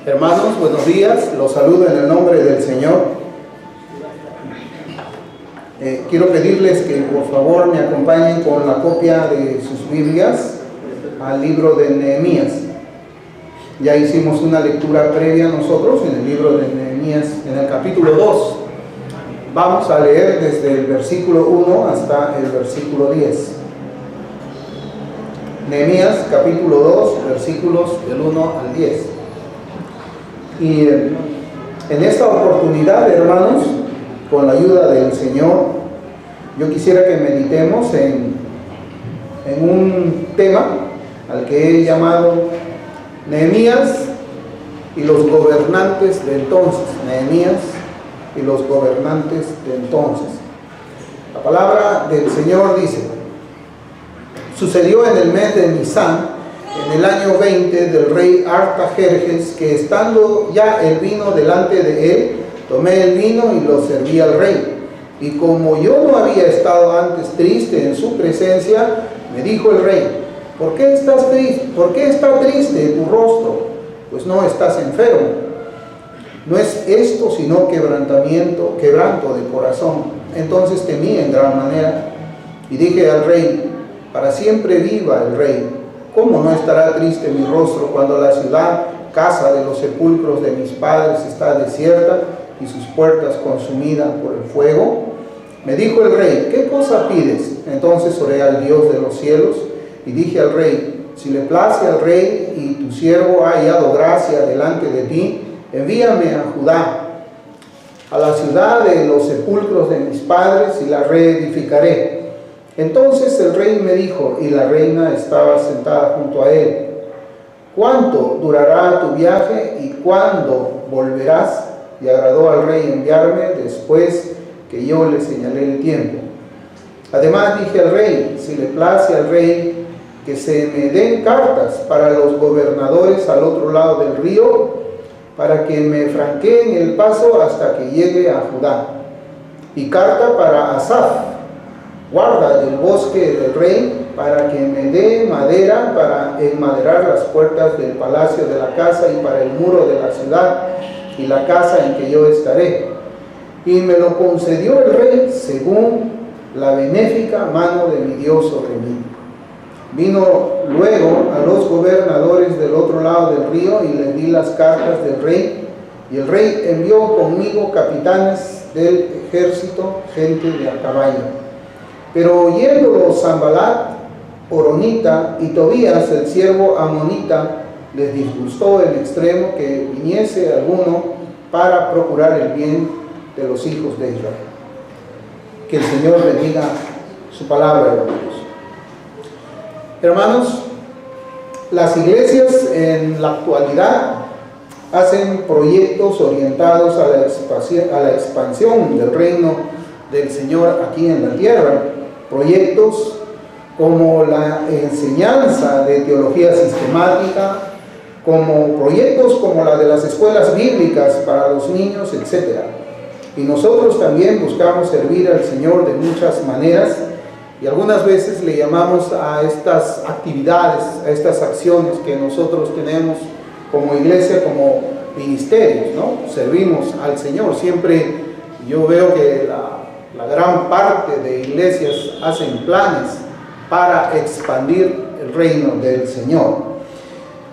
Hermanos, buenos días. Los saludo en el nombre del Señor. Quiero pedirles que por favor me acompañen con la copia de sus Biblias al libro de Nehemías. Ya hicimos una lectura previa nosotros en el libro de Nehemías, en el capítulo 2. Vamos a leer desde el versículo 1 hasta el versículo 10. Nehemías capítulo 2, versículos del 1 al 10. Y en esta oportunidad, hermanos, con la ayuda del Señor, yo quisiera que meditemos en un tema al que he llamado Nehemías y los gobernantes de entonces. Nehemías y los gobernantes de entonces. La palabra del Señor dice: sucedió en el mes de Nisán, en el año 20 del rey Artajerjes, que estando ya el vino delante de él, tomé el vino y lo serví al rey. Y como yo no había estado antes triste en su presencia, me dijo el rey: ¿por qué estás triste? ¿Por qué está triste tu rostro? Pues no estás enfermo. No es esto sino quebranto de corazón. Entonces temí en gran manera y dije al rey: para siempre viva el rey. ¿Cómo no estará triste mi rostro cuando la ciudad, casa de los sepulcros de mis padres, está desierta y sus puertas consumidas por el fuego? Me dijo el rey: ¿qué cosa pides? Entonces oré al Dios de los cielos y dije al rey: si le place al rey y tu siervo ha hallado gracia delante de ti, envíame a Judá, a la ciudad de los sepulcros de mis padres, y la reedificaré. Entonces el rey me dijo, y la reina estaba sentada junto a él: ¿cuánto durará tu viaje y cuándo volverás? Y agradó al rey enviarme después que yo le señalé el tiempo. Además dije al rey: si le place al rey que se me den cartas para los gobernadores al otro lado del río, para que me franqueen el paso hasta que llegue a Judá. Y carta para Asaf, guarda del bosque del rey, para que me dé madera para enmaderar las puertas del palacio de la casa y para el muro de la ciudad y la casa en que yo estaré. Y me lo concedió el rey según la benéfica mano de mi Dios sobre mí. Vino luego a los gobernadores del otro lado del río y les di las cartas del rey, y el rey envió conmigo capitanes del ejército, gente de a caballo. Pero oyéndolo Sanballat, horonita, y Tobías, el siervo amonita, les disgustó en extremo que viniese alguno para procurar el bien de los hijos de Israel. Que el Señor bendiga su palabra, hermanos. Hermanos, las iglesias en la actualidad hacen proyectos orientados a la expansión del reino del Señor aquí en la tierra. Proyectos como la enseñanza de teología sistemática, como proyectos como la de las escuelas bíblicas para los niños, etc. Y nosotros también buscamos servir al Señor de muchas maneras, y algunas veces le llamamos a estas actividades, a estas acciones que nosotros tenemos como iglesia, como ministerios, ¿no? Servimos al Señor. Siempre yo veo que la gran parte de iglesias hacen planes para expandir el reino del Señor.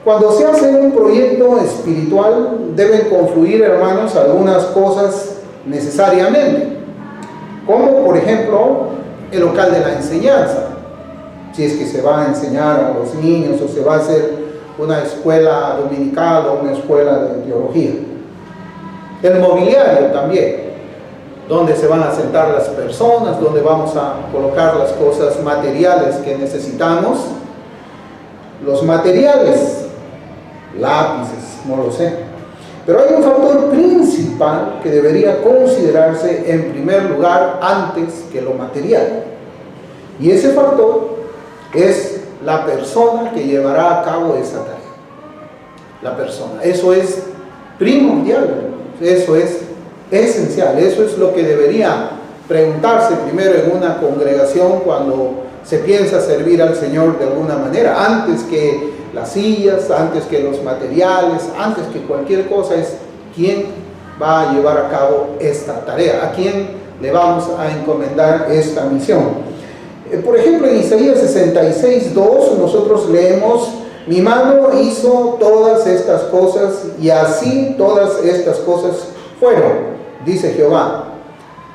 Cuando se hace un proyecto espiritual, deben confluir, hermanos, algunas cosas necesariamente, como por ejemplo el local de la enseñanza, si es que se va a enseñar a los niños o se va a hacer una escuela dominical o una escuela de teología. El mobiliario también, donde se van a sentar las personas, donde vamos a colocar las cosas materiales que necesitamos. Los materiales, lápices, no lo sé. Pero hay un factor principal que debería considerarse en primer lugar antes que lo material. Y ese factor es la persona que llevará a cabo esa tarea. La persona. Eso es primordial, eso es esencial, eso es lo que debería preguntarse primero en una congregación cuando se piensa servir al Señor de alguna manera, antes que las sillas, antes que los materiales, antes que cualquier cosa, es quién va a llevar a cabo esta tarea, a quién le vamos a encomendar esta misión. Por ejemplo, en Isaías 66:2 nosotros leemos: mi mano hizo todas estas cosas y así todas estas cosas fueron, dice Jehová.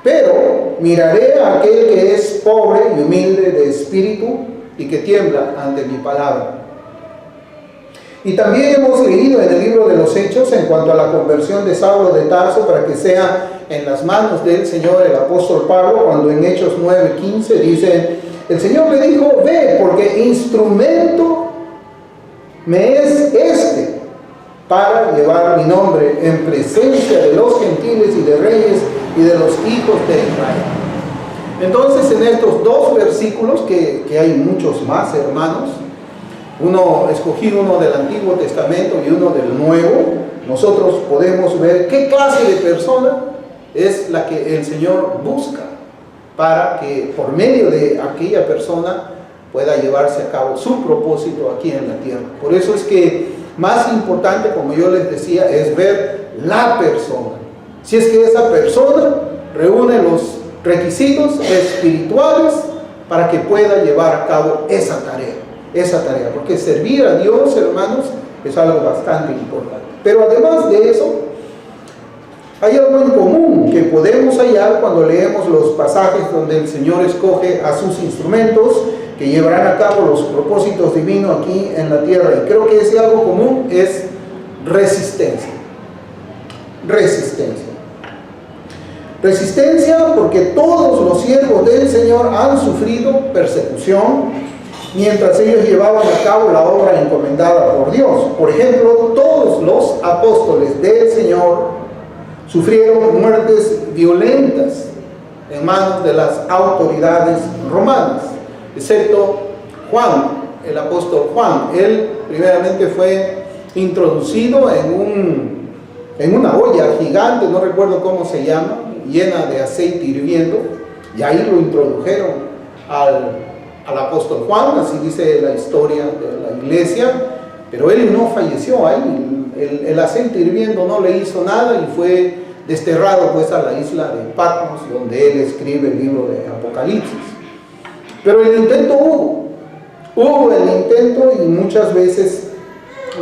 Pero miraré a aquel que es pobre y humilde de espíritu y que tiembla ante mi palabra. Y también hemos leído en el libro de los Hechos en cuanto a la conversión de Saulo de Tarso para que sea en las manos del Señor el apóstol Pablo, cuando en Hechos 9:15 dice: el Señor le dijo: ve, porque instrumento me es este para llevar mi nombre en presencia de los gentiles y de reyes y de los hijos de Israel. Entonces, en estos dos versículos, que hay muchos más, hermanos, escogí uno del Antiguo Testamento y uno del Nuevo, nosotros podemos ver qué clase de persona es la que el Señor busca para que por medio de aquella persona pueda llevarse a cabo su propósito aquí en la tierra. Por eso es que más importante, como yo les decía, es ver la persona. Si es que esa persona reúne los requisitos espirituales para que pueda llevar a cabo esa tarea, porque servir a Dios, hermanos, es algo bastante importante. Pero además de eso, hay algo en común que podemos hallar cuando leemos los pasajes donde el Señor escoge a sus instrumentos que llevarán a cabo los propósitos divinos aquí en la tierra. Y creo que ese algo común es resistencia. Resistencia porque todos los siervos del Señor han sufrido persecución mientras ellos llevaban a cabo la obra encomendada por Dios. Por ejemplo, todos los apóstoles del Señor sufrieron muertes violentas en manos de las autoridades romanas, excepto Juan, el apóstol Juan. Él primeramente fue introducido en una olla gigante, no recuerdo cómo se llama, llena de aceite hirviendo, y ahí lo introdujeron al apóstol Juan, así dice la historia de la iglesia, pero él no falleció ahí. El aceite hirviendo no le hizo nada y fue desterrado pues a la isla de Patmos, donde él escribe el libro de Apocalipsis. Pero el intento hubo el intento, y muchas veces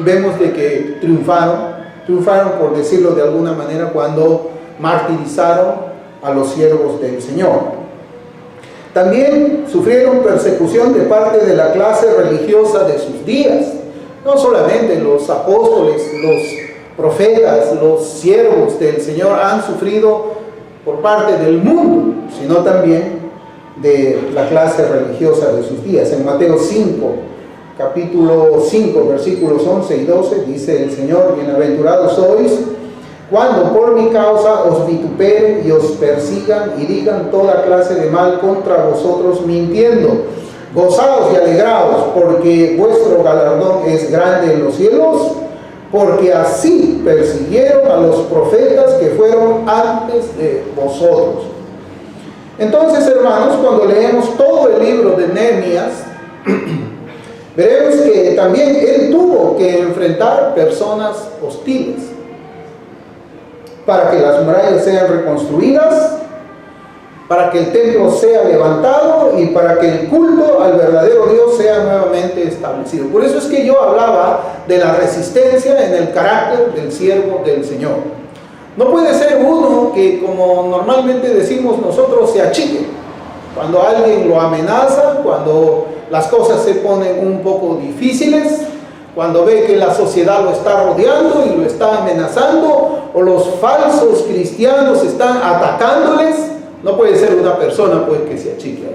vemos de que triunfaron por decirlo de alguna manera, cuando martirizaron a los siervos del Señor. También sufrieron persecución de parte de la clase religiosa de sus días. No solamente los apóstoles, los profetas, los siervos del Señor han sufrido por parte del mundo, sino también de la clase religiosa de sus días. En Mateo 5, capítulo 5, versículos 11 y 12, dice el Señor: bienaventurados sois cuando por mi causa os vituperen y os persigan y digan toda clase de mal contra vosotros mintiendo. Gozaos y alegraos, porque vuestro galardón es grande en los cielos, porque así persiguieron a los profetas que fueron antes de vosotros. Entonces, hermanos, cuando leemos todo el libro de Nehemías, veremos que también él tuvo que enfrentar personas hostiles para que las murallas sean reconstruidas, para que el templo sea levantado y para que el culto al verdadero Dios sea nuevamente establecido. Por eso es que yo hablaba de la resistencia en el carácter del siervo del Señor. No puede ser uno que, como normalmente decimos nosotros, se achique cuando alguien lo amenaza, cuando las cosas se ponen un poco difíciles, cuando ve que la sociedad lo está rodeando y lo está amenazando, o los falsos cristianos están atacándoles. No puede ser una persona pues que se achique.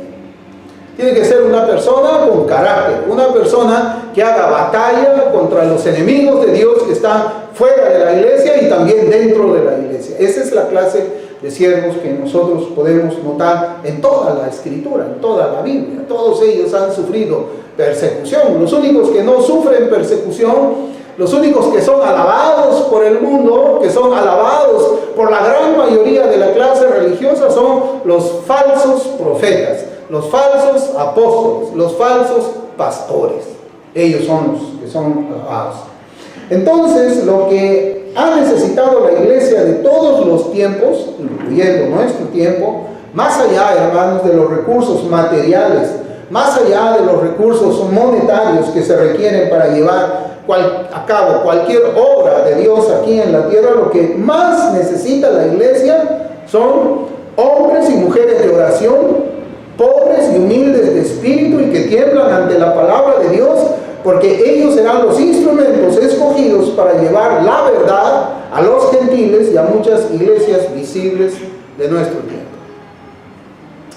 Tiene que ser una persona con carácter, una persona que haga batalla contra los enemigos de Dios que están fuera de la iglesia y también dentro de la iglesia. Esa es la clase de siervos que nosotros podemos notar en toda la Escritura, en toda la Biblia. Todos ellos han sufrido persecución. Los únicos que no sufren persecución, los únicos que son alabados por el mundo, que son alabados por la gran mayoría de la clase religiosa, son los falsos profetas, los falsos apóstoles, los falsos pastores. ellos son los que son alabados. Entonces, lo que ha necesitado la iglesia de todos los tiempos, incluyendo nuestro tiempo, más allá, hermanos, de los recursos materiales, más allá de los recursos monetarios que se requieren para llevar a cabo cualquier obra de Dios aquí en la tierra, lo que más necesita la iglesia son hombres y mujeres de oración, pobres y humildes de espíritu y que tiemblan ante la palabra de Dios, porque ellos serán los instrumentos escogidos para llevar la verdad a los gentiles y a muchas iglesias visibles de nuestro tiempo.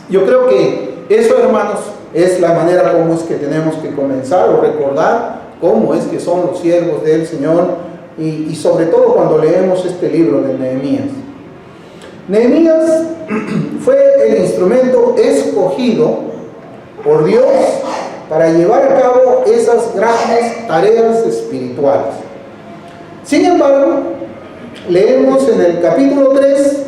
Yo creo que eso, hermanos, es la manera como es que tenemos que comenzar o recordar cómo es que son los siervos del Señor y sobre todo cuando leemos este libro de Nehemías. Nehemías fue el instrumento escogido por Dios para llevar a cabo esas grandes tareas espirituales. Sin embargo, leemos en el capítulo 3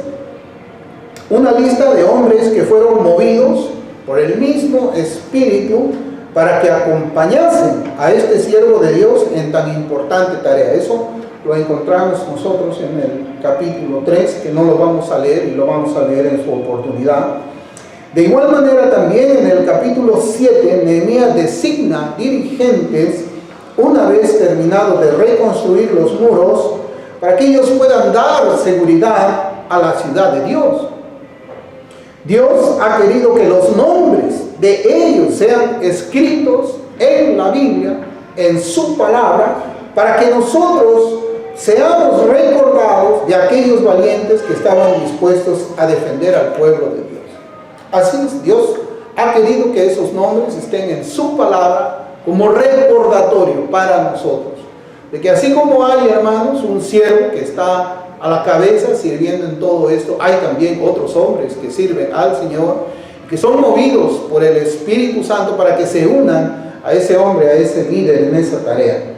una lista de hombres que fueron movidos por el mismo Espíritu para que acompañasen a este siervo de Dios en tan importante tarea. Eso lo encontramos nosotros en el capítulo 3, que no lo vamos a leer y lo vamos a leer en su oportunidad. De igual manera también en el capítulo 7, Nehemías designa dirigentes una vez terminado de reconstruir los muros para que ellos puedan dar seguridad a la ciudad de Dios. Dios ha querido que los nombres de ellos sean escritos en la Biblia, en su palabra, para que nosotros seamos recordados de aquellos valientes que estaban dispuestos a defender al pueblo de Dios. Así es, Dios ha querido que esos nombres estén en su palabra como recordatorio para nosotros. De que así como hay, hermanos, un siervo que está a la cabeza sirviendo en todo esto, hay también otros hombres que sirven al Señor, que son movidos por el Espíritu Santo para que se unan a ese hombre, a ese líder en esa tarea.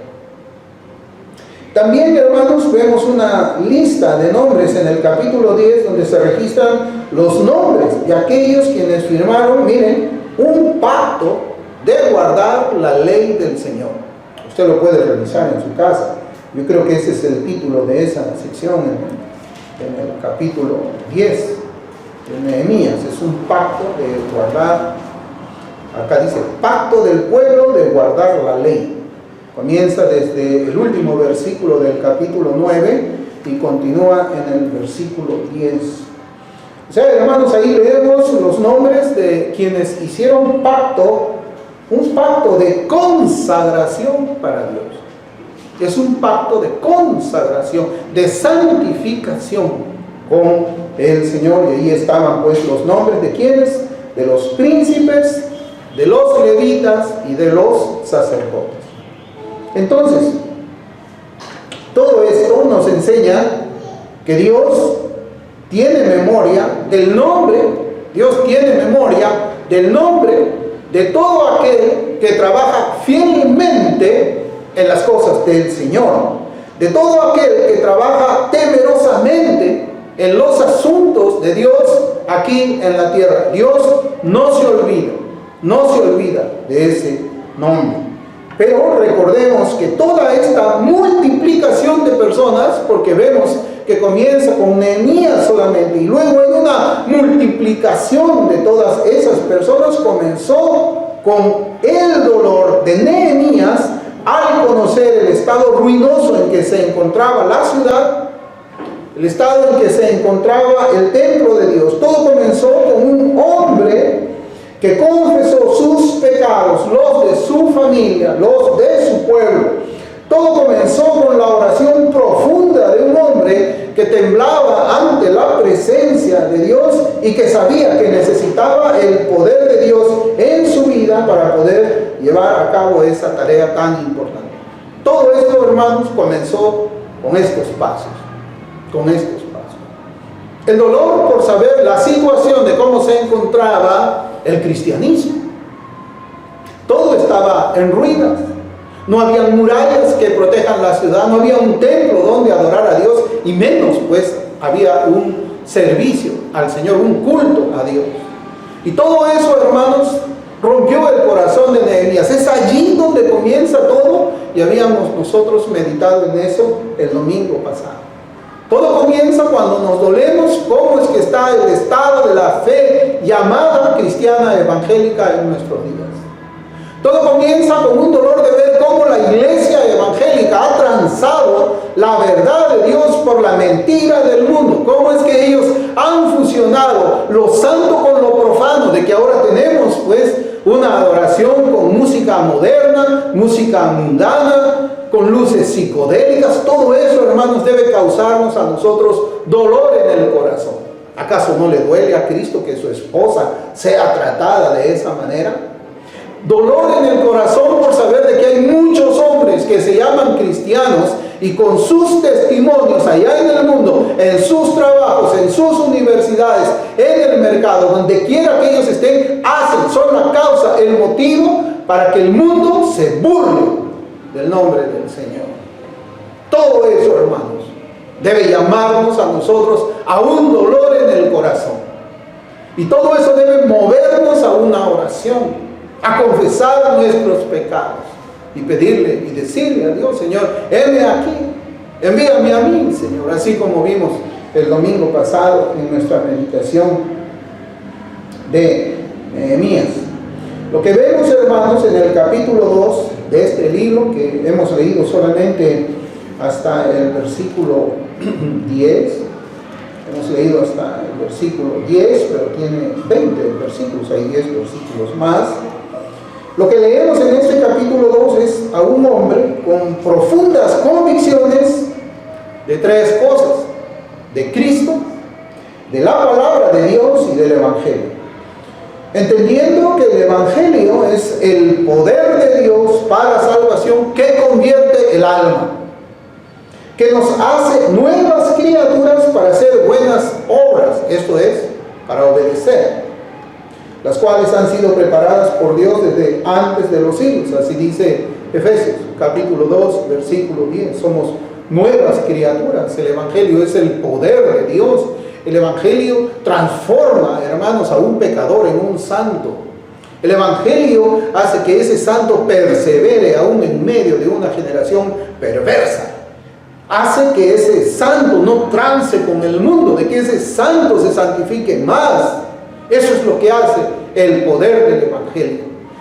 También, hermanos, vemos una lista de nombres en el capítulo 10 donde se registran los nombres de aquellos quienes firmaron, miren, un pacto de guardar la ley del Señor. Usted lo puede revisar en su casa. Yo creo que ese es el título de esa sección en el capítulo 10 de Nehemías. Es un pacto de guardar, acá dice, pacto del pueblo de guardar la ley. Comienza desde el último versículo del capítulo 9 y continúa en el versículo 10. O sea, hermanos, ahí leemos los nombres de quienes hicieron pacto, un pacto de consagración para Dios. Es un pacto de consagración, de santificación con el Señor. Y ahí estaban pues los nombres de quienes, de los príncipes, de los levitas y de los sacerdotes. Entonces, todo esto nos enseña que Dios tiene memoria del nombre, Dios tiene memoria del nombre de todo aquel que trabaja fielmente en las cosas del Señor, de todo aquel que trabaja temerosamente en los asuntos de Dios aquí en la tierra. Dios no se olvida de ese nombre. Pero recordemos que toda esta multiplicación de personas, porque vemos que comienza con Nehemías solamente y luego hay una multiplicación de todas esas personas, comenzó con el dolor de Nehemías al conocer el estado ruinoso en que se encontraba la ciudad, el estado en que se encontraba el templo de Dios. Todo comenzó con un hombre que confesó sus pecados, los de su familia, los de su pueblo. Todo comenzó con la oración profunda de un hombre que temblaba ante la presencia de Dios y que sabía que necesitaba el poder de Dios en su vida para poder llevar a cabo esa tarea tan importante. Todo esto, hermanos, comenzó con estos pasos, El dolor por saber la situación de cómo se encontraba el cristianismo. Todo estaba en ruinas. No había murallas que protejan la ciudad, no había un templo donde adorar a Dios, y menos pues había un servicio al Señor, un culto a Dios. Y todo eso, hermanos, rompió el corazón de Nehemías. Es allí donde comienza todo, y habíamos nosotros meditado en eso el domingo pasado. Todo comienza cuando nos dolemos cómo es que está el estado de la fe llamada cristiana evangélica en nuestros días. Todo comienza con un dolor de ver cómo la iglesia evangélica ha transado la verdad de Dios por la mentira del mundo. Cómo es que ellos han fusionado lo santo con lo profano, de que ahora tenemos pues una adoración con música moderna, música mundana, con luces psicodélicas. Todo eso, hermanos, debe causarnos a nosotros dolor en el corazón. ¿Acaso no le duele a Cristo que su esposa sea tratada de esa manera? Dolor en el corazón por saber de que hay muchos hombres que se llaman cristianos y con sus testimonios allá en el mundo, en sus trabajos, en sus universidades, en el mercado, donde quiera que ellos estén, son la causa, el motivo para que el mundo se burle del nombre del Señor. Todo eso, hermanos, debe llamarnos a nosotros a un dolor en el corazón. Y todo eso debe movernos a una oración, a confesar nuestros pecados y pedirle y decirle a Dios: Señor, heme aquí, envíame a mí, Señor, así como vimos el domingo pasado en nuestra meditación de Nehemías. Lo que vemos, hermanos, en el capítulo 2 de este libro, que hemos leído solamente hasta el versículo 10, hemos leído hasta el versículo 10, pero tiene 20 versículos, hay 10 versículos más. Lo que leemos en este capítulo 2 es a un hombre con profundas convicciones de tres cosas: de Cristo, de la palabra de Dios y del Evangelio. Entendiendo que el Evangelio es el poder de Dios para salvación que convierte el alma, que nos hace nuevas criaturas para hacer buenas obras, esto es, para obedecer, las cuales han sido preparadas por Dios desde antes de los siglos. Así dice Efesios capítulo 2 versículo 10. Somos nuevas criaturas. El Evangelio es el poder de Dios. El Evangelio transforma, hermanos, a un pecador en un santo. El Evangelio hace que ese santo persevere aún en medio de una generación perversa. Hace que ese santo no trance con el mundo, de que ese santo se santifique más. Eso es lo que hace el poder del Evangelio.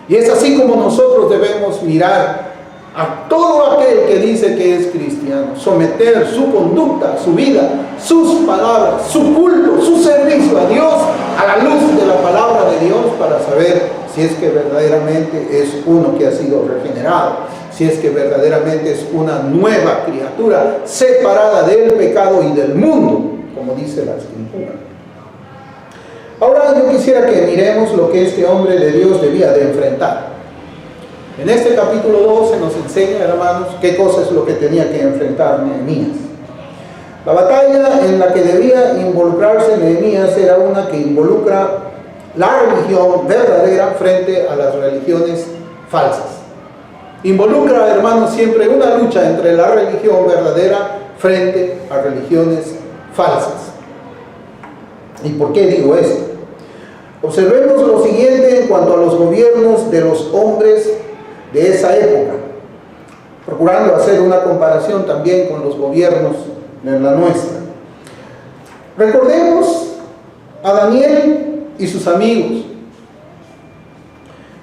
Y es así como nosotros debemos mirar a todo aquel que dice que es cristiano, someter su conducta, su vida, sus palabras, su culto, su servicio a Dios a la luz de la palabra de Dios, para saber si es que verdaderamente es uno que ha sido regenerado, si es que verdaderamente es una nueva criatura separada del pecado y del mundo, como dice la Escritura. Ahora yo quisiera que miremos lo que este hombre de Dios debía de enfrentar. En este capítulo 2 se nos enseña, hermanos, qué cosa es lo que tenía que enfrentar Nehemías. La batalla en la que debía involucrarse Nehemías era una que involucra la religión verdadera frente a las religiones falsas. Involucra, hermanos, siempre una lucha entre la religión verdadera frente a religiones falsas. ¿Y por qué digo esto? Observemos lo siguiente en cuanto a los gobiernos de los hombres de esa época, procurando hacer una comparación también con los gobiernos de la nuestra. Recordemos a Daniel y sus amigos.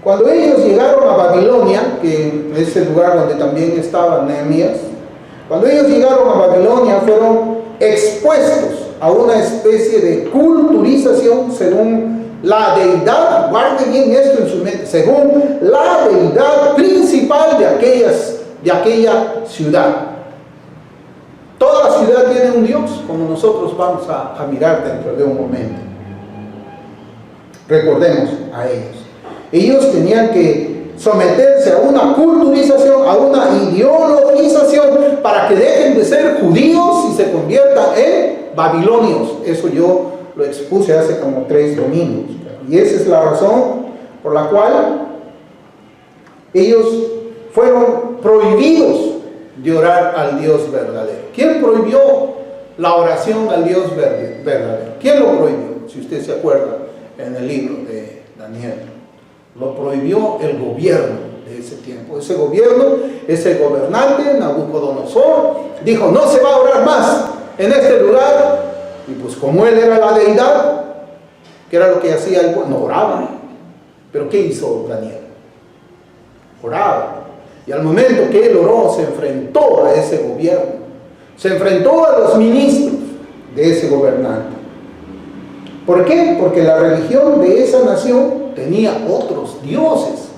Cuando ellos llegaron a Babilonia, que es el lugar donde también estaba Nehemías, cuando ellos llegaron a Babilonia fueron expuestos a una especie de culturización según la deidad, guarden bien esto en su mente, según la deidad principal de aquella ciudad. Toda la ciudad tiene un Dios, como nosotros vamos a mirar dentro de un momento. Recordemos a ellos. Ellos tenían que someterse a una culturización, a una ideologización, para que dejen de ser judíos y se conviertan en babilonios. Eso yo lo expuse hace como 3 domingos. Y esa es la razón por la cual ellos fueron prohibidos de orar al Dios verdadero. ¿Quién prohibió la oración al Dios verdadero? ¿Quién lo prohibió? Si usted se acuerda en el libro de Daniel. Lo prohibió el gobierno de ese tiempo. Ese gobierno, ese gobernante, Nabucodonosor, dijo, no se va a orar más en este lugar. Y pues como él era la deidad, ¿qué era lo que hacía él? No oraba. Pero ¿qué hizo Daniel? Oraba. Y al momento que él oró, se enfrentó a ese gobierno. Se enfrentó a los ministros de ese gobernante. ¿Por qué? Porque la religión de esa nación tenía otros dioses.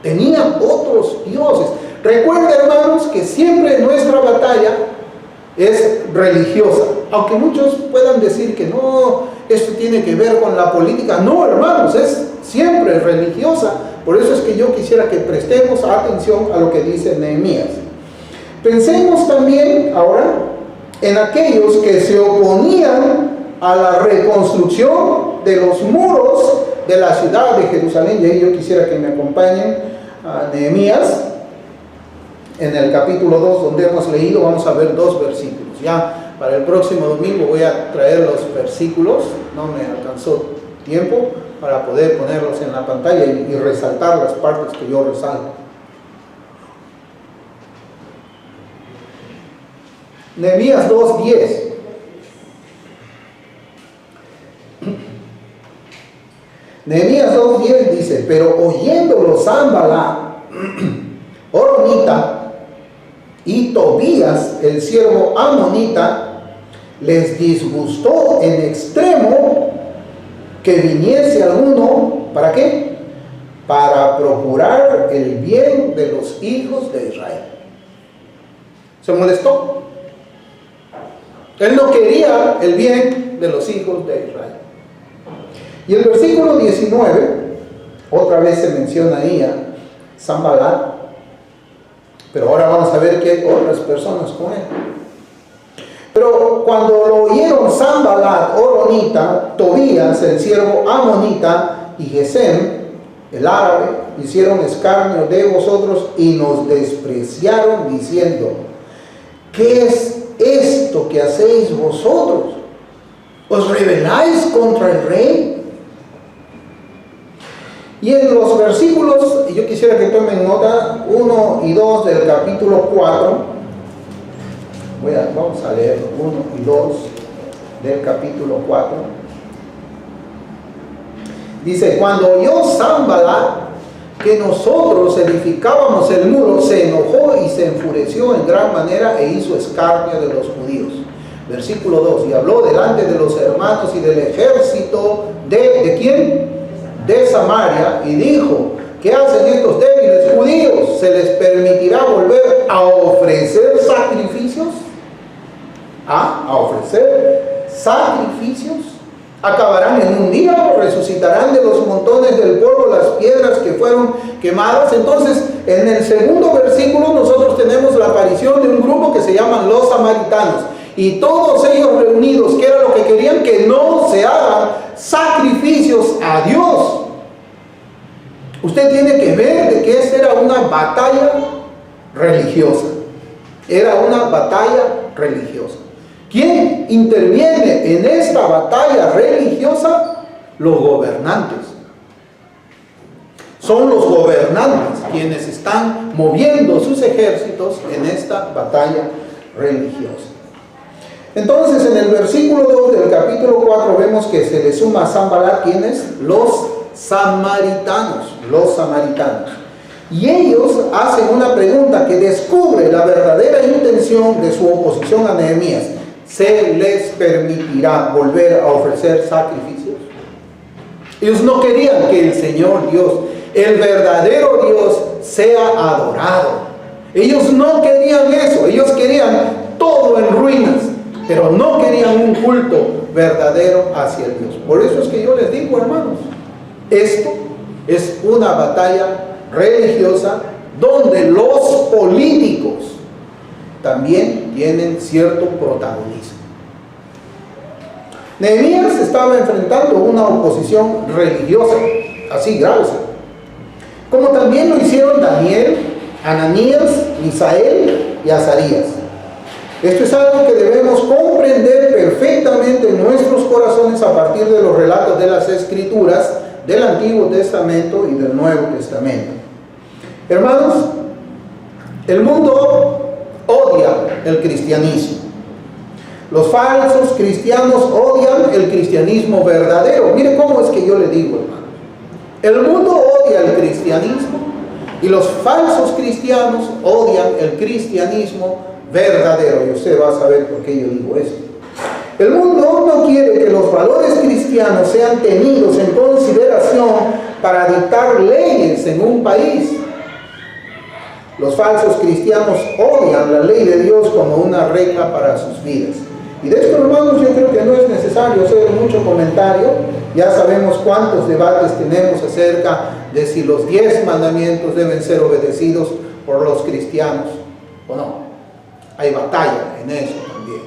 Tenía otros dioses. Recuerda, hermanos, que siempre nuestra batalla es religiosa. Aunque muchos puedan decir que no, esto tiene que ver con la política. No, hermanos, es siempre religiosa. Por eso es que yo quisiera que prestemos atención a lo que dice Nehemías. Pensemos también ahora en aquellos que se oponían a la reconstrucción de los muros de la ciudad de Jerusalén. Y ahí yo quisiera que me acompañen a Nehemías en el capítulo 2, donde hemos leído. Vamos a ver 2 versículos. Ya para el próximo domingo voy a traer los versículos, no me alcanzó tiempo para poder ponerlos en la pantalla y resaltar las partes que yo resalto. Nehemías 2:10. Nehemías 2:10 dice, pero oyéndolo Sanballat, Horonita y Tobías, el siervo amonita, les disgustó en extremo que viniese alguno, ¿para qué? Para procurar el bien de los hijos de Israel. Se molestó. Él no quería el bien de los hijos de Israel. Y el versículo 19, otra vez se menciona ahí a Sanballat, pero ahora vamos a ver que hay otras personas con él. Pero cuando lo oyeron Sanballat, Horonita, Tobías, el siervo amonita, y Gesem, el árabe, hicieron escarnio de vosotros y nos despreciaron diciendo, ¿qué es esto que hacéis vosotros? ¿Os rebeláis contra el rey? Y en los versículos, yo quisiera que tomen nota, 1 y 2 del capítulo 4, vamos a leer 1 y 2 del capítulo 4. Dice, cuando oyó Sanballat que nosotros edificábamos el muro, se enojó y se enfureció en gran manera e hizo escarnio de los judíos. Versículo 2, y habló delante de los hermanos y del ejército ¿de quién? De Samaria, y dijo, ¿qué hacen estos débiles judíos? ¿Se les permitirá volver a ofrecer sacrificios? ¿A ofrecer sacrificios? ¿Acabarán en un día o resucitarán de los montones del polvo las piedras que fueron quemadas? Entonces, en el segundo versículo nosotros tenemos la aparición de un grupo que se llaman los samaritanos. Y todos ellos reunidos, ¿qué era lo que querían? Que no se hagan sacrificios a Dios. Usted tiene que ver de que esta era una batalla religiosa. Era una batalla religiosa. ¿Quién interviene en esta batalla religiosa? Los gobernantes. Son los gobernantes quienes están moviendo sus ejércitos en esta batalla religiosa. Entonces, en el versículo 2 del capítulo 4 vemos que se le suma a Sanballat, ¿quiénes? Los samaritanos. Los samaritanos. Y ellos hacen una pregunta que descubre la verdadera intención de su oposición a Nehemías. ¿Se les permitirá volver a ofrecer sacrificios? Ellos no querían que el Señor Dios, el verdadero Dios, sea adorado. Ellos no querían eso. Ellos querían todo en ruinas, pero no querían un culto verdadero hacia el Dios. Por eso es que yo les digo, hermanos, esto es una batalla religiosa donde los políticos también tienen cierto protagonismo. Nehemías estaba enfrentando una oposición religiosa, así grave, como también lo hicieron Daniel, Ananías, Misael y Azarías. Esto es algo que debemos comprender perfectamente en nuestros corazones a partir de los relatos de las Escrituras, del Antiguo Testamento y del Nuevo Testamento. Hermanos, el mundo odia el cristianismo. Los falsos cristianos odian el cristianismo verdadero. Mire cómo es que yo le digo, hermano. El mundo odia el cristianismo y los falsos cristianos odian el cristianismo verdadero. Y usted va a saber por qué yo digo esto. El mundo no quiere que los valores cristianos sean tenidos en consideración para dictar leyes en un país. Los falsos cristianos odian la ley de Dios como una regla para sus vidas. Y de esto, hermanos, yo creo que no es necesario hacer mucho comentario. Ya sabemos cuántos debates tenemos acerca de si los 10 mandamientos deben ser obedecidos por los cristianos o no. Hay batalla en eso también.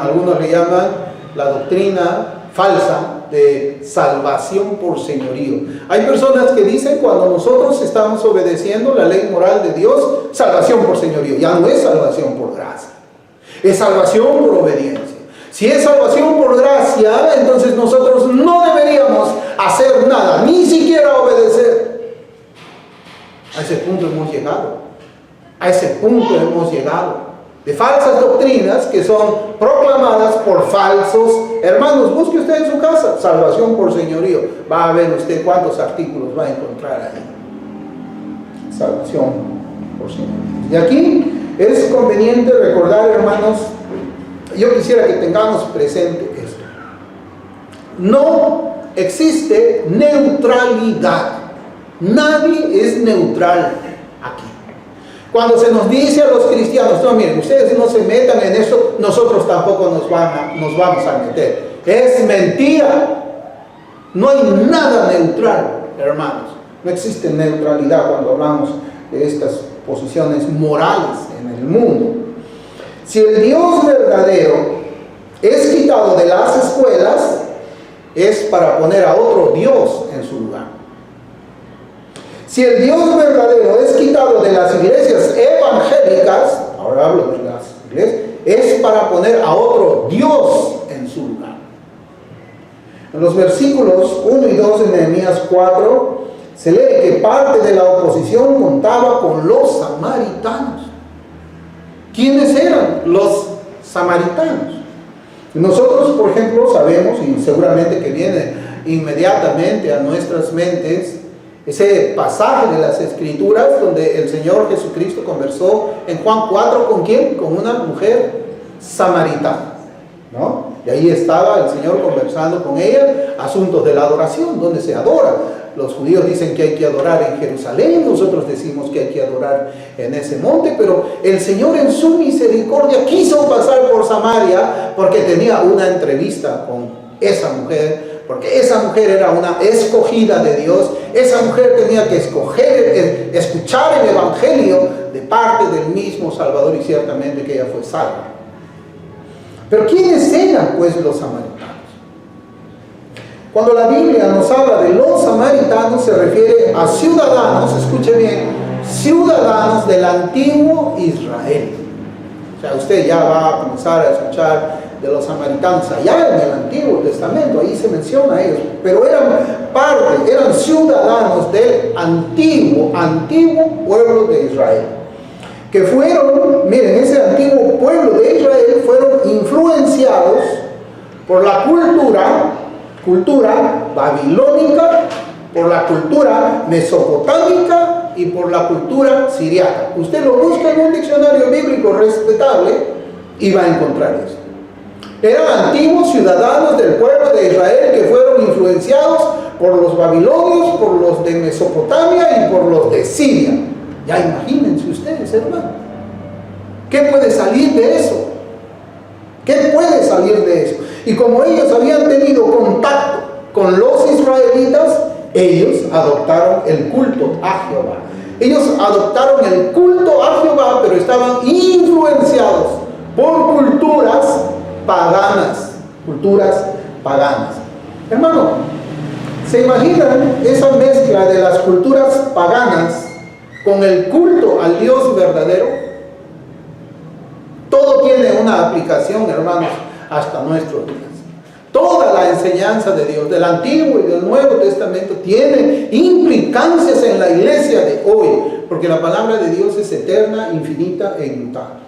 Algunos le llaman la doctrina falsa de salvación por señorío. Hay personas que dicen, cuando nosotros estamos obedeciendo la ley moral de Dios, salvación por señorío. Ya no es salvación por gracia, es salvación por obediencia. Si es salvación por gracia, entonces nosotros no deberíamos hacer nada, ni siquiera obedecer. A ese punto hemos llegado. A ese punto hemos llegado. De falsas doctrinas que son proclamadas por falsos hermanos. Busque usted en su casa salvación por señorío. Va a ver usted cuántos artículos va a encontrar ahí. Salvación por señorío. Y aquí es conveniente recordar, hermanos, yo quisiera que tengamos presente esto. No existe neutralidad. Nadie es neutral aquí. Cuando se nos dice a los cristianos, no, miren, ustedes no se metan en eso, nosotros tampoco nos vamos a meter. Es mentira. No hay nada neutral, hermanos. No existe neutralidad cuando hablamos de estas posiciones morales en el mundo. Si el Dios verdadero es quitado de las escuelas, es para poner a otro Dios en su lugar. Si el Dios verdadero es quitado de las iglesias evangélicas, ahora hablo de las iglesias, es para poner a otro Dios en su lugar. En los versículos 1 y 2 de Nehemías 4, se lee que parte de la oposición contaba con los samaritanos. ¿Quiénes eran los samaritanos? Nosotros, por ejemplo, sabemos, y seguramente que viene inmediatamente a nuestras mentes, ese pasaje de las Escrituras donde el Señor Jesucristo conversó en Juan 4, ¿con quién? Con una mujer samaritana, ¿no? Y ahí estaba el Señor conversando con ella, asuntos de la adoración, donde se adora. Los judíos dicen que hay que adorar en Jerusalén, nosotros decimos que hay que adorar en ese monte, pero el Señor en su misericordia quiso pasar por Samaria porque tenía una entrevista con esa mujer, porque esa mujer era una escogida de Dios. Esa mujer tenía que escuchar el Evangelio de parte del mismo Salvador, y ciertamente que ella fue salva. Pero ¿quiénes eran pues los samaritanos? Cuando la Biblia nos habla de los samaritanos, se refiere a ciudadanos, escuche bien, ciudadanos del antiguo Israel. O sea, usted ya va a comenzar a escuchar de los samaritanos allá en el Antiguo Testamento, ahí se menciona a ellos, pero eran ciudadanos del antiguo pueblo de Israel, que fueron, miren, ese antiguo pueblo de Israel fueron influenciados por la cultura babilónica, por la cultura mesopotámica y por la cultura siriaca. Usted lo busca en un diccionario bíblico respetable y va a encontrar eso. Eran antiguos ciudadanos del pueblo de Israel que fueron influenciados por los babilonios, por los de Mesopotamia y por los de Siria. Ya imagínense ustedes, hermano. ¿Qué puede salir de eso? ¿Qué puede salir de eso? Y como ellos habían tenido contacto con los israelitas, ellos adoptaron el culto a Jehová. Ellos adoptaron el culto a Jehová, pero estaban influenciados por culturas paganas. Hermano, ¿se imaginan esa mezcla de las culturas paganas con el culto al Dios verdadero? Todo tiene una aplicación, hermanos, hasta nuestros días. Toda la enseñanza de Dios, del Antiguo y del Nuevo Testamento, tiene implicancias en la iglesia de hoy, porque la palabra de Dios es eterna, infinita e inmutable.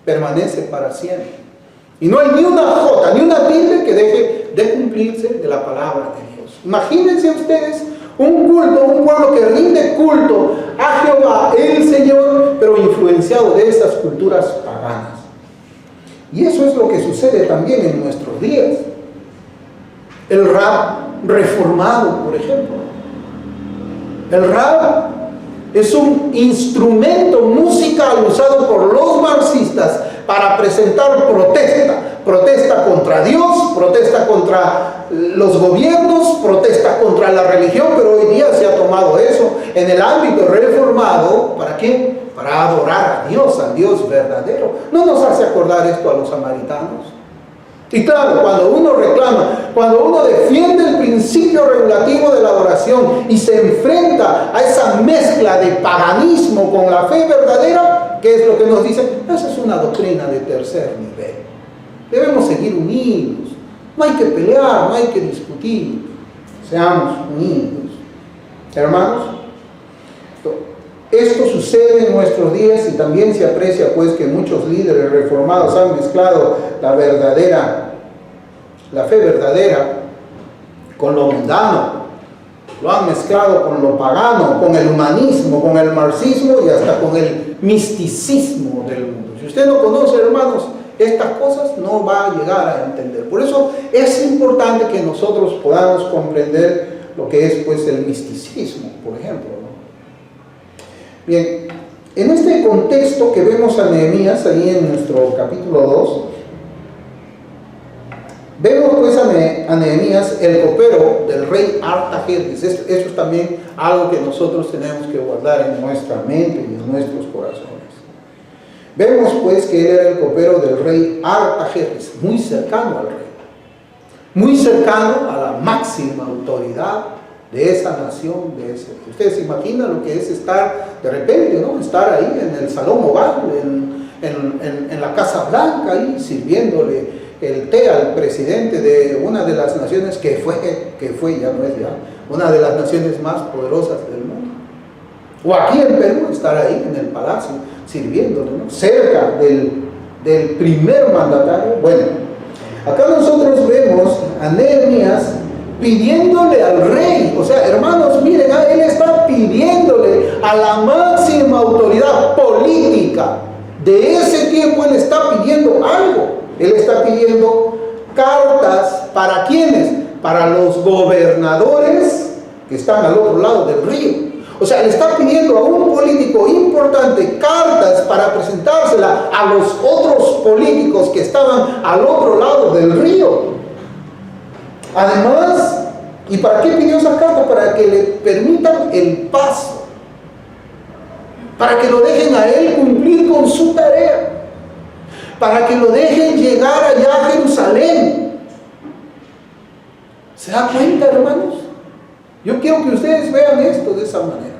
Permanece para siempre. Y no hay ni una jota, ni una tilde que deje de cumplirse de la palabra de Dios. Imagínense ustedes un culto, un pueblo que rinde culto a Jehová, el Señor, pero influenciado de esas culturas paganas. Y eso es lo que sucede también en nuestros días. El rap reformado, por ejemplo. El rap es un instrumento musical usado por los marxistas para presentar protesta contra Dios, protesta contra los gobiernos, protesta contra la religión, pero hoy día se ha tomado eso en el ámbito reformado. ¿Para qué? Para adorar a Dios, al Dios verdadero. ¿No nos hace acordar esto a los samaritanos? Y claro, cuando uno reclama, cuando uno defiende el principio regulativo de la adoración y se enfrenta a esa mezcla de paganismo con la fe verdadera, ¿qué es lo que nos dicen? Esa es una doctrina de tercer nivel. Debemos seguir unidos. No hay que pelear, no hay que discutir. Seamos unidos. Hermanos, esto sucede en nuestros días y también se aprecia pues que muchos líderes reformados han mezclado la fe verdadera con lo mundano, lo han mezclado con lo pagano, con el humanismo, con el marxismo y hasta con el misticismo del mundo. Si usted no conoce, hermanos, estas cosas no va a llegar a entender. Por eso es importante que nosotros podamos comprender lo que es pues el misticismo, por ejemplo, ¿no? Bien, en este contexto que vemos a Nehemías, ahí en nuestro capítulo 2, vemos pues a Nehemías, el copero del rey Artajerjes. Eso es también algo que nosotros tenemos que guardar en nuestra mente y en nuestros corazones. Vemos pues que él era el copero del rey Artajerjes, muy cercano al rey, muy cercano a la máxima autoridad de esa nación, de ese. Ustedes se imaginan lo que es estar de repente, ¿no? Estar ahí en el salón oval, en la Casa Blanca, ahí sirviéndole el té al presidente de una de las naciones que fue, ya no es ya, una de las naciones más poderosas del mundo. O aquí en Perú, estar ahí en el palacio, sirviéndole, ¿no? Cerca del primer mandatario. Bueno, acá nosotros vemos a Nehemías pidiéndole al rey, o sea, hermanos, miren, él está pidiéndole a la máxima autoridad política de ese tiempo. Él está pidiendo algo. Él está pidiendo cartas. ¿Para quiénes? Para los gobernadores que están al otro lado del río. O sea, le está pidiendo a un político importante cartas para presentársela a los otros políticos que estaban al otro lado del río. Además, ¿y para qué pidió esa carta? Para que le permitan el paso, para que lo dejen a él cumplir con su tarea, para que lo dejen llegar allá a Jerusalén. ¿Se da cuenta, hermanos? Yo quiero que ustedes vean esto de esa manera,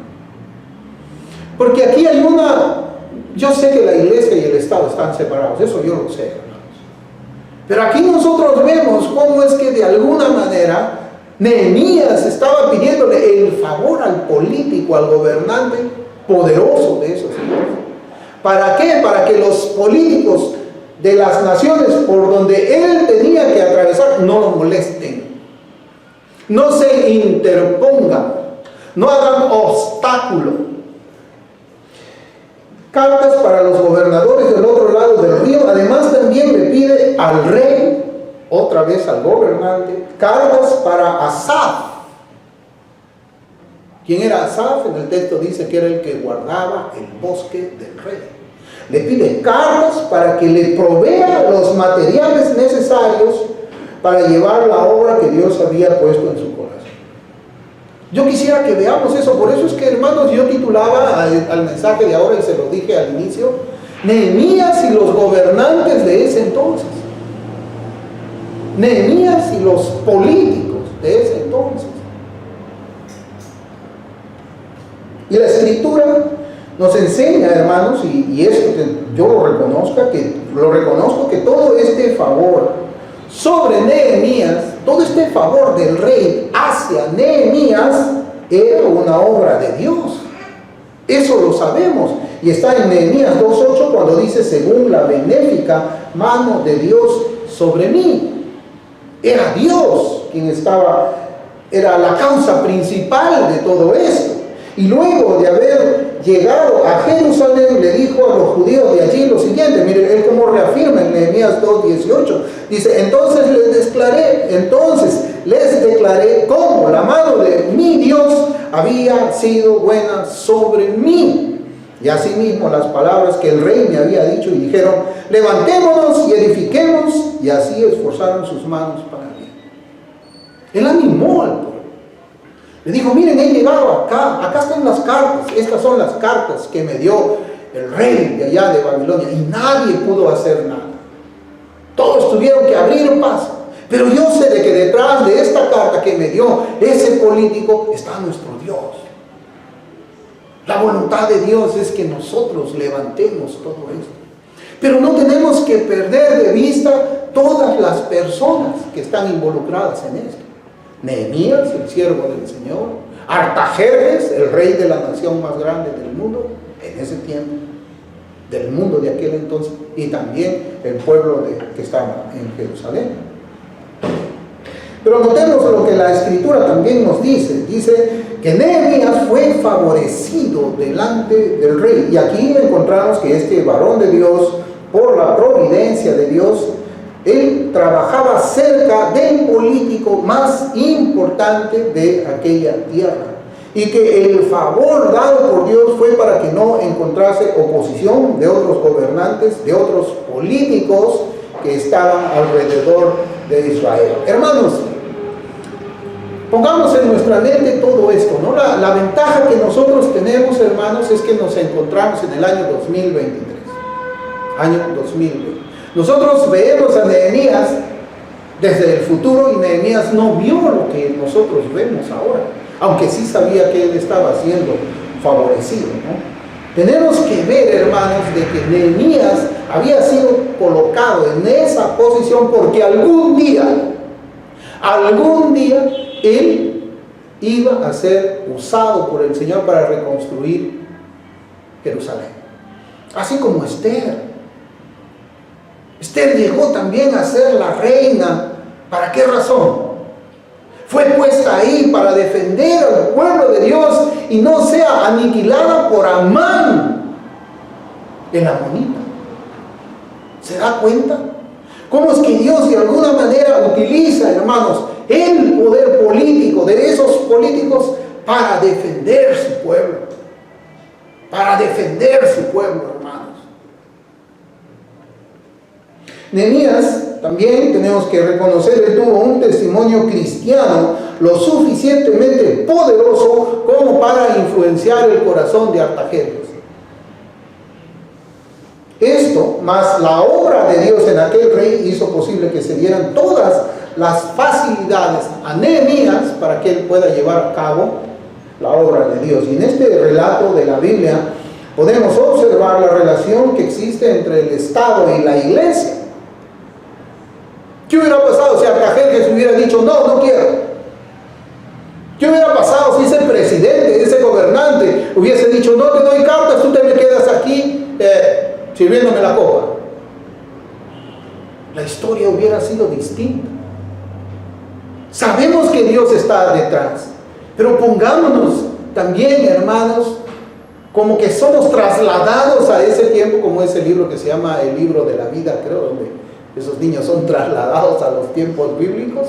porque aquí hay yo sé que la iglesia y el Estado están separados, eso yo lo sé, hermanos. Pero aquí nosotros vemos cómo es que de alguna manera Nehemías estaba pidiéndole el favor al político, al gobernante poderoso de esos días. ¿Para qué? Para que los políticos de las naciones por donde él tenía que atravesar no lo molesten, no se interpongan, no hagan obstáculo. Cartas para los gobernadores del otro lado del río. Además también le pide al rey, otra vez al gobernante, cartas para Asaf. ¿Quién era Asaf? En el texto dice que era el que guardaba el bosque del rey. Le pide cartas para que le provea los materiales necesarios para llevar la obra que Dios había puesto en su corazón. Yo quisiera que veamos eso. Por eso es que, hermanos, yo titulaba al mensaje de ahora, y se lo dije al inicio, Nehemías y los gobernantes de ese entonces. Nehemías y los políticos de ese entonces. Y la Escritura nos enseña, hermanos, y esto que yo lo reconozco, que todo este favor, sobre Nehemías, todo este favor del rey hacia Nehemías era una obra de Dios. Eso lo sabemos. Y está en Nehemías 2:8 cuando dice, según la benéfica mano de Dios sobre mí. Era Dios quien era la causa principal de todo esto. Y luego de haber llegado a Jerusalén, le dijo a los judíos de allí lo siguiente. Miren, él como reafirma en Nehemías 2:18. Dice, entonces les declaré cómo la mano de mi Dios había sido buena sobre mí. Y asimismo las palabras que el rey me había dicho, y dijeron, levantémonos y edifiquemos, y así esforzaron sus manos para bien. Él animó al pueblo. Le dijo, miren, he llegado acá están las cartas, estas son las cartas que me dio el rey de allá de Babilonia, y nadie pudo hacer nada. Todos tuvieron que abrir paso. Pero yo sé de que detrás de esta carta que me dio ese político está nuestro Dios. La voluntad de Dios es que nosotros levantemos todo esto. Pero no tenemos que perder de vista todas las personas que están involucradas en esto. Nehemías, el siervo del Señor. Artajerjes, el rey de la nación más grande del mundo en ese tiempo, del mundo de aquel entonces, y también el pueblo que estaba en Jerusalén. Pero notemos lo que la Escritura también nos dice. Dice que Nehemías fue favorecido delante del rey. Y aquí encontramos que este varón de Dios, por la providencia de Dios, él trabajaba cerca del político más importante de aquella tierra. Y que el favor dado por Dios fue para que no encontrase oposición de otros gobernantes, de otros políticos que estaban alrededor de Israel. Hermanos, pongamos en nuestra mente todo esto, ¿no? La ventaja que nosotros tenemos, hermanos, es que nos encontramos en el año 2023. Año 2020. Nosotros veemos a Nehemías desde el futuro y Nehemías no vio lo que nosotros vemos ahora, aunque sí sabía que él estaba siendo favorecido, ¿no? Tenemos que ver, hermanos, de que Nehemías había sido colocado en esa posición porque algún día él iba a ser usado por el Señor para reconstruir Jerusalén. Así como Esther. Esther llegó también a ser la reina. ¿Para qué razón? Fue puesta ahí para defender al pueblo de Dios y no sea aniquilada por Amán, el amonita. ¿Se da cuenta? ¿Cómo es que Dios de alguna manera utiliza, hermanos, el poder político de esos políticos para defender su pueblo? Para defender su pueblo, hermanos. Nehemías, también tenemos que reconocer, él tuvo un testimonio cristiano lo suficientemente poderoso como para influenciar el corazón de Artajerjes. Esto, más la obra de Dios en aquel rey, hizo posible que se dieran todas las facilidades a Nehemías para que él pueda llevar a cabo la obra de Dios. Y en este relato de la Biblia podemos observar la relación que existe entre el Estado y la iglesia. ¿Qué hubiera pasado si Artajerjes hubiera dicho, no quiero? ¿Qué hubiera pasado si ese presidente, ese gobernante hubiese dicho, no te doy cartas, tú te me quedas aquí sirviéndome la copa? La historia hubiera sido distinta. Sabemos que Dios está detrás, pero pongámonos también, hermanos, como que somos trasladados a ese tiempo, como ese libro que se llama el libro de la vida, creo, donde esos niños son trasladados a los tiempos bíblicos.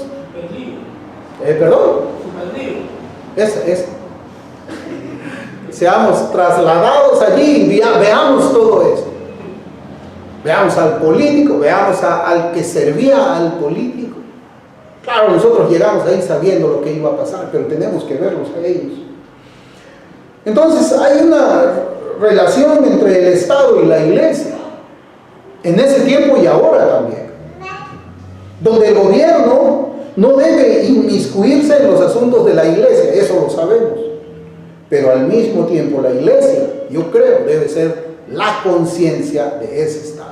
¿Perdón? Esa. Seamos trasladados allí y veamos todo esto. Veamos al político, veamos al que servía al político. Claro, nosotros llegamos ahí sabiendo lo que iba a pasar, pero tenemos que verlos a ellos. Entonces hay una relación entre el Estado y la iglesia, en ese tiempo y ahora también, donde el gobierno no debe inmiscuirse en los asuntos de la iglesia, eso lo sabemos, pero al mismo tiempo la iglesia, yo creo, debe ser la conciencia de ese Estado.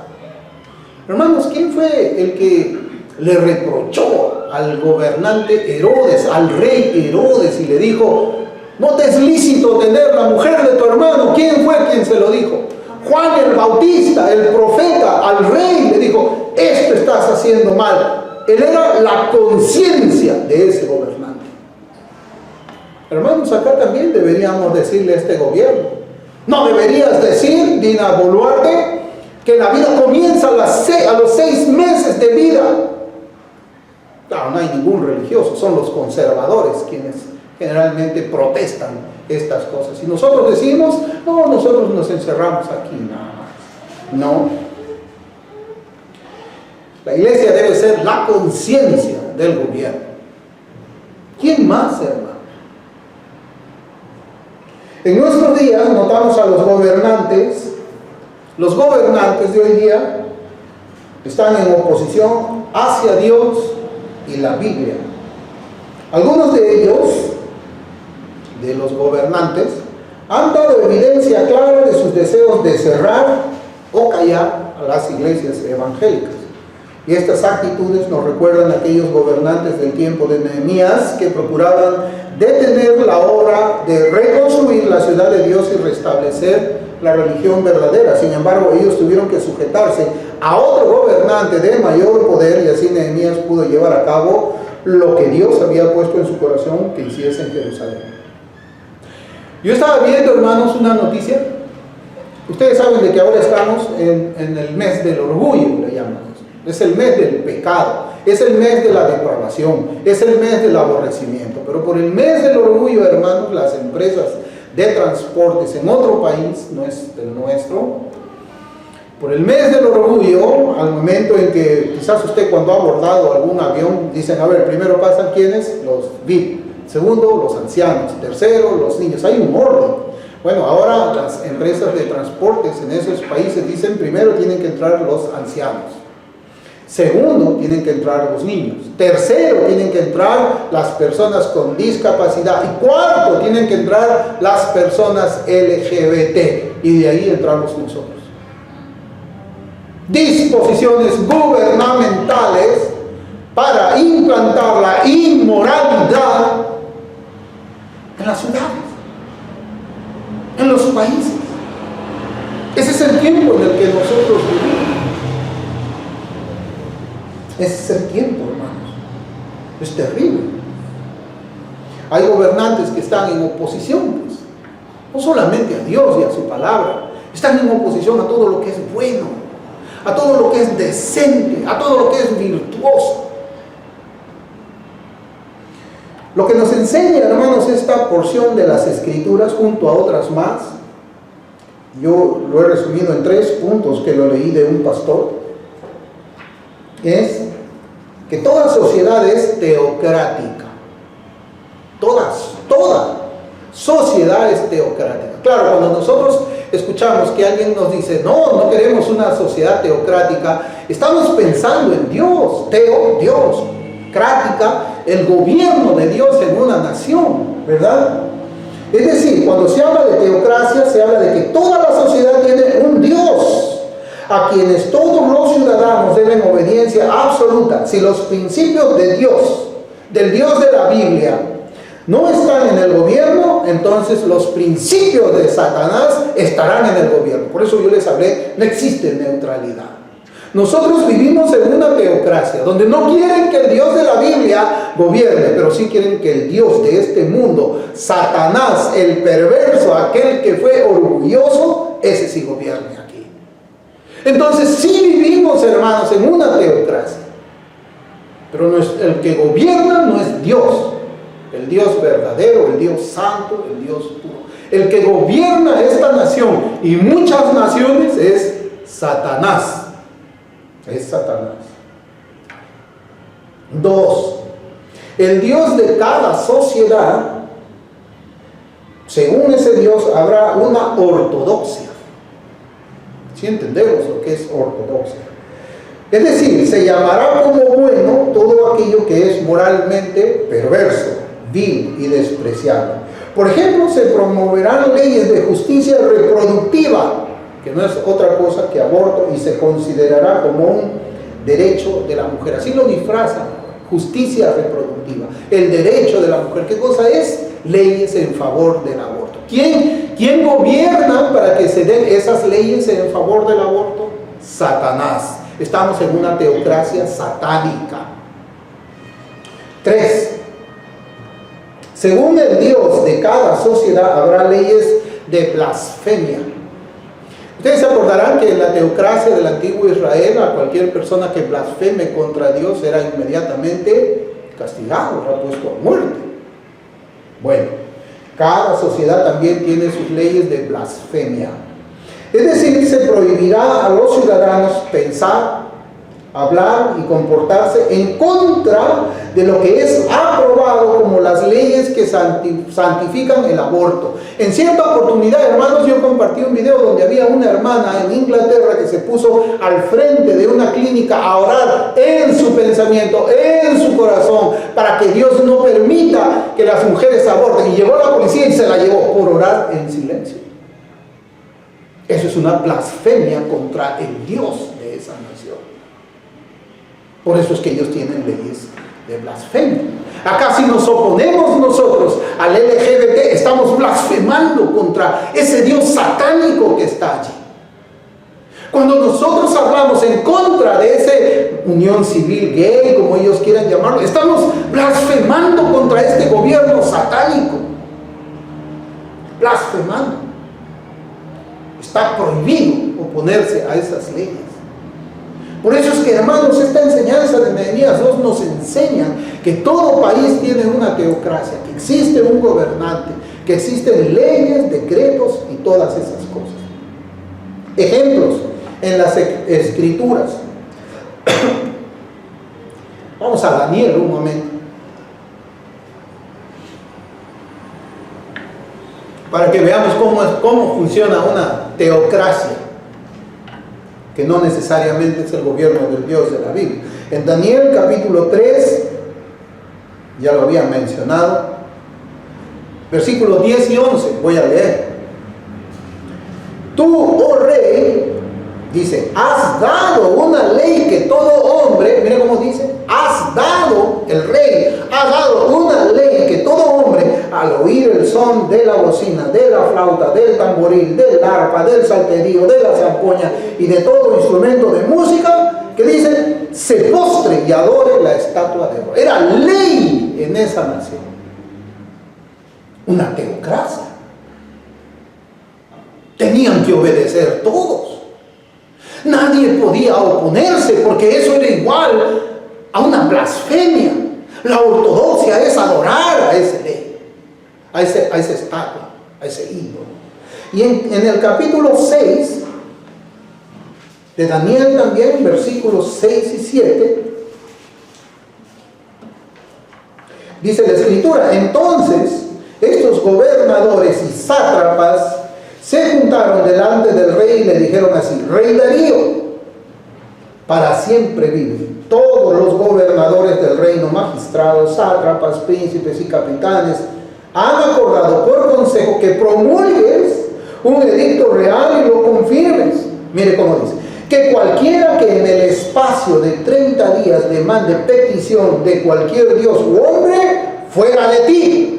Hermanos, ¿quién fue el que le reprochó al gobernante Herodes, al rey Herodes, y le dijo: no te es lícito tener la mujer de tu hermano. ¿Quién fue quien se lo dijo? Juan el Bautista, el profeta, al rey le dijo: esto estás haciendo mal. Él era la conciencia de ese gobernante. Hermanos, acá también deberíamos decirle a este gobierno: no deberías decir, Dina Boluarte, que la vida comienza a los 6 meses de vida. Claro, no hay ningún religioso, son los conservadores quienes generalmente protestan estas cosas. Y nosotros decimos: no, nosotros nos encerramos aquí nada más. No. La iglesia debe ser la conciencia del gobierno. ¿Quién más, hermano? En nuestros días notamos a los gobernantes. Los gobernantes de hoy día están en oposición hacia Dios y la Biblia. Algunos de ellos, de los gobernantes, han dado evidencia clara de sus deseos de cerrar o callar a las iglesias evangélicas. Y estas actitudes nos recuerdan a aquellos gobernantes del tiempo de Nehemías que procuraban detener la obra de reconstruir la ciudad de Dios y restablecer la religión verdadera. Sin embargo, ellos tuvieron que sujetarse a otro gobernante de mayor poder, y así Nehemías pudo llevar a cabo lo que Dios había puesto en su corazón que hiciese en Jerusalén. Yo estaba viendo, hermanos, una noticia. Ustedes saben de que ahora estamos en el mes del orgullo, le llaman. Es el mes del pecado, es el mes de la depravación, es el mes del aborrecimiento. Pero por el mes del orgullo, hermanos, las empresas de transportes en otro país, no es el nuestro, por el mes del orgullo, al momento en que quizás usted, cuando ha abordado algún avión, dicen: a ver, primero pasan ¿quiénes? Los VIP, segundo los ancianos, tercero los niños. Hay un orden. Bueno, ahora las empresas de transportes en esos países dicen: primero tienen que entrar los ancianos, segundo tienen que entrar los niños, tercero tienen que entrar las personas con discapacidad, y cuarto tienen que entrar las personas LGBT, y de ahí entramos nosotros. Disposiciones gubernamentales para implantar la inmoralidad en las ciudades, en los países. Ese es el tiempo en el que nosotros vivimos. Ese es el tiempo, hermanos. Es terrible. Hay gobernantes que están en oposición, pues, no solamente a Dios y a su palabra, están en oposición a todo lo que es bueno, a todo lo que es decente, a todo lo que es virtuoso. Lo que nos enseña, hermanos, esta porción de las Escrituras, junto a otras más, yo lo he resumido en 3 puntos que lo leí de un pastor, es que toda sociedad es teocrática. Toda sociedad es teocrática. Claro, cuando nosotros escuchamos que alguien nos dice: no queremos una sociedad teocrática, estamos pensando en Dios. Dios, crática, el gobierno de Dios en una nación, ¿verdad? Es decir, cuando se habla de teocracia, se habla de que toda la sociedad tiene un Dios a quienes todos los ciudadanos deben obediencia absoluta. Si los principios de Dios, del Dios de la Biblia, no están en el gobierno, entonces los principios de Satanás estarán en el gobierno. Por eso yo les hablé, no existe neutralidad. Nosotros vivimos en una teocracia donde no quieren que el Dios de la Biblia gobierne, pero sí quieren que el Dios de este mundo, Satanás, el perverso, aquel que fue orgulloso, ese sí gobierne aquí. Entonces sí vivimos, hermanos, en una teocracia, pero el que gobierna no es Dios, el Dios verdadero, el Dios santo, el Dios puro. El que gobierna esta nación y muchas naciones es Satanás. Es Satanás. 2. El Dios de cada sociedad, según ese Dios, habrá una ortodoxia. Si entendemos lo que es ortodoxia. Es decir, se llamará como bueno todo aquello que es moralmente perverso, vil y despreciable. Por ejemplo, se promoverán leyes de justicia reproductiva, que no es otra cosa que aborto, y se considerará como un derecho de la mujer. Así lo disfrazan, justicia reproductiva. El derecho de la mujer, ¿qué cosa es? Leyes en favor del aborto. ¿Quién gobierna para que se den esas leyes en favor del aborto? Satanás. Estamos en una teocracia satánica. 3. Según el Dios de cada sociedad habrá leyes de blasfemia. Ustedes se acordarán que en la teocracia del antiguo Israel, a cualquier persona que blasfeme contra Dios era inmediatamente castigado, era puesto a muerte. Bueno, cada sociedad también tiene sus leyes de blasfemia. Es decir, se prohibirá a los ciudadanos pensar, hablar y comportarse en contra de lo que es aprobado como las leyes que santifican el aborto. En cierta oportunidad, hermanos, yo compartí un video donde había una hermana en Inglaterra que se puso al frente de una clínica a orar en su pensamiento, en su corazón, para que Dios no permita que las mujeres aborten. Y llegó la policía y se la llevó por orar en silencio. Eso es una blasfemia contra el Dios de esa nación. Por eso es que ellos tienen leyes de blasfemia. Acá si nos oponemos nosotros al LGBT, estamos blasfemando contra ese Dios satánico que está allí. Cuando nosotros hablamos en contra de esa unión civil gay, como ellos quieran llamarlo, estamos blasfemando contra este gobierno satánico. Blasfemando. Está prohibido oponerse a esas leyes. Por eso es que, hermanos, esta enseñanza de Nehemías 2 nos enseña que todo país tiene una teocracia, que existe un gobernante, que existen leyes, decretos y todas esas cosas. Ejemplos en las escrituras. Vamos a Daniel un momento. Para que veamos cómo funciona una teocracia, que no necesariamente es el gobierno del Dios de la Biblia. En Daniel capítulo 3, ya lo había mencionado, versículos 10 y 11, voy a leer. Tú, oh rey, dice, has dado una ley que todo hombre, mire cómo dice, has dado, el rey ha dado una ley que todo hombre, al oír el son de la bocina, de la flauta, del tamboril, del arpa, del salterio, de la zampoña y de todo instrumento de música, que dice, se postre y adore la estatua de oro. Era ley en esa nación. Una teocracia. Tenían que obedecer todos. Nadie podía oponerse porque eso era igual a una blasfemia. La ortodoxia es adorar a ese ley, a esa estatua, a ese ídolo. Y en el capítulo 6 de Daniel también, versículos 6 y 7, dice la escritura, entonces estos gobernadores y sátrapas se juntaron delante del rey y le dijeron así, Rey Darío, para siempre vive. Todos los gobernadores del reino, magistrados, sátrapas, príncipes y capitanes, han acordado por consejo que promulgues un edicto real y lo confirmes. Mire cómo dice, que cualquiera que en el espacio de 30 días demande petición de cualquier dios u hombre, fuera de ti.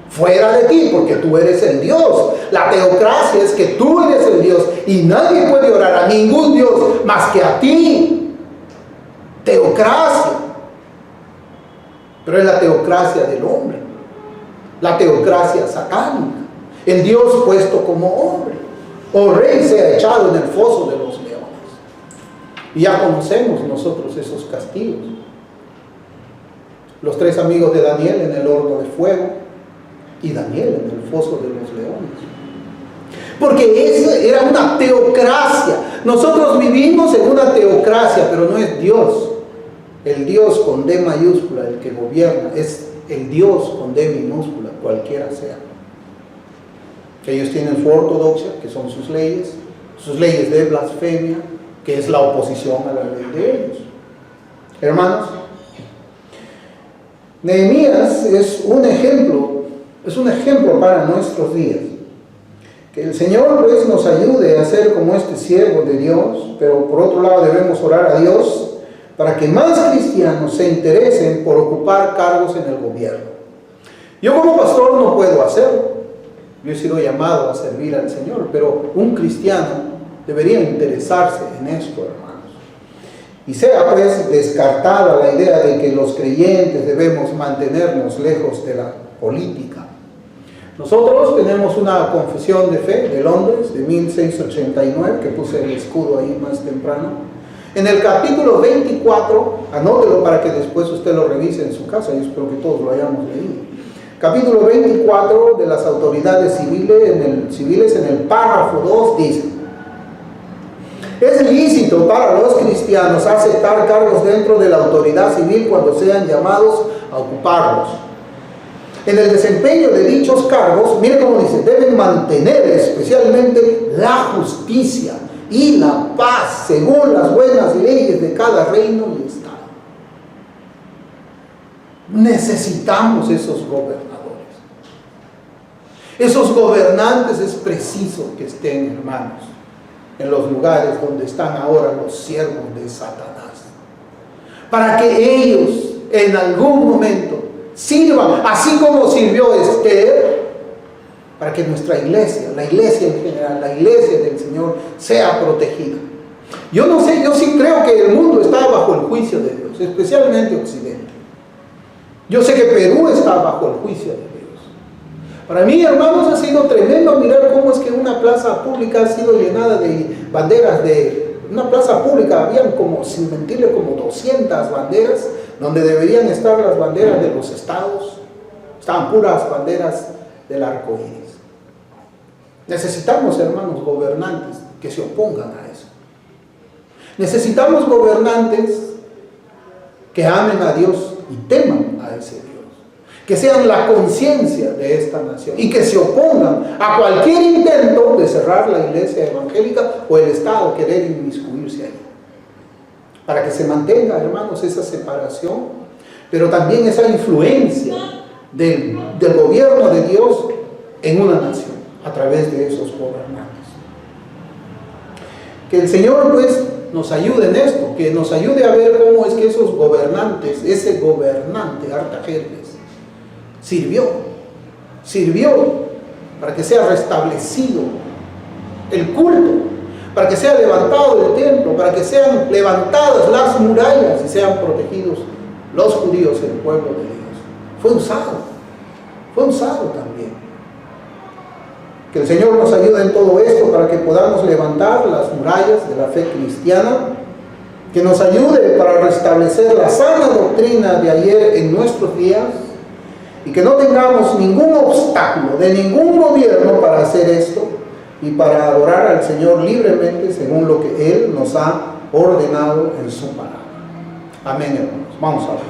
Fuera de ti, porque tú eres el Dios. La teocracia es que tú eres el Dios y nadie puede orar a ningún Dios más que a ti. Teocracia. Pero es la teocracia del hombre, la teocracia satánica. El Dios puesto como hombre. O rey sea echado en el foso de los leones. Y ya conocemos nosotros esos castigos. Los 3 amigos de Daniel en el horno de fuego y Daniel en el foso de los leones. Porque esa era una teocracia. Nosotros vivimos en una teocracia, pero no es Dios. El Dios con D mayúscula, el que gobierna, es el Dios con D minúscula, cualquiera sea. Ellos tienen su ortodoxia, que son sus leyes de blasfemia, que es la oposición a la ley de ellos. Hermanos, Nehemías es un ejemplo para nuestros días. Que el Señor pues nos ayude a ser como este siervo de Dios, pero por otro lado debemos orar a Dios para que más cristianos se interesen por ocupar cargos en el gobierno. Yo como pastor no puedo hacerlo. Yo he sido llamado a servir al Señor, pero un cristiano debería interesarse en esto, hermanos. Y sea pues descartada la idea de que los creyentes debemos mantenernos lejos de la política. Nosotros tenemos una confesión de fe de Londres de 1689, que puse el escudo ahí más temprano. En el capítulo 24, anótelo para que después usted lo revise en su casa, yo espero que todos lo hayamos leído. Capítulo 24 de las autoridades civiles, en el párrafo 2 dice: es lícito para los cristianos aceptar cargos dentro de la autoridad civil cuando sean llamados a ocuparlos. En el desempeño de dichos cargos, mire cómo dice, deben mantener especialmente la justicia y la paz según las buenas leyes de cada reino y estado. Necesitamos esos gobernadores. Esos gobernantes es preciso que estén, hermanos, en los lugares donde están ahora los siervos de Satanás, para que ellos en algún momento sirvan, así como sirvió Esther, para que nuestra iglesia, la iglesia en general, la iglesia del Señor, sea protegida. Yo no sé, yo sí creo que el mundo está bajo el juicio de Dios, especialmente Occidente. Yo sé que Perú está bajo el juicio de Dios. Para mí, hermanos, ha sido tremendo mirar cómo es que una plaza pública ha sido llenada de banderas de... Una plaza pública, habían como, sin mentirle, como 200 banderas, donde deberían estar las banderas de los estados. Estaban puras banderas del arco iris. Necesitamos, hermanos, gobernantes que se opongan a eso. Necesitamos gobernantes que amen a Dios y teman a ese Dios. Que sean la conciencia de esta nación y que se opongan a cualquier intento de cerrar la iglesia evangélica o el Estado querer inmiscuirse ahí. Para que se mantenga, hermanos, esa separación, pero también esa influencia del gobierno de Dios en una nación a través de esos gobernantes. Que el Señor pues nos ayude en esto, que nos ayude a ver cómo es que esos gobernantes, ese gobernante Artajerjes, sirvió para que sea restablecido el culto, para que sea levantado el templo, para que sean levantadas las murallas y sean protegidos los judíos, el pueblo de Dios. Fue usado también. Que el Señor nos ayude en todo esto para que podamos levantar las murallas de la fe cristiana, que nos ayude para restablecer la sana doctrina de ayer en nuestros días, y que no tengamos ningún obstáculo de ningún gobierno para hacer esto y para adorar al Señor libremente según lo que Él nos ha ordenado en su palabra. Amén, hermanos. Vamos a orar.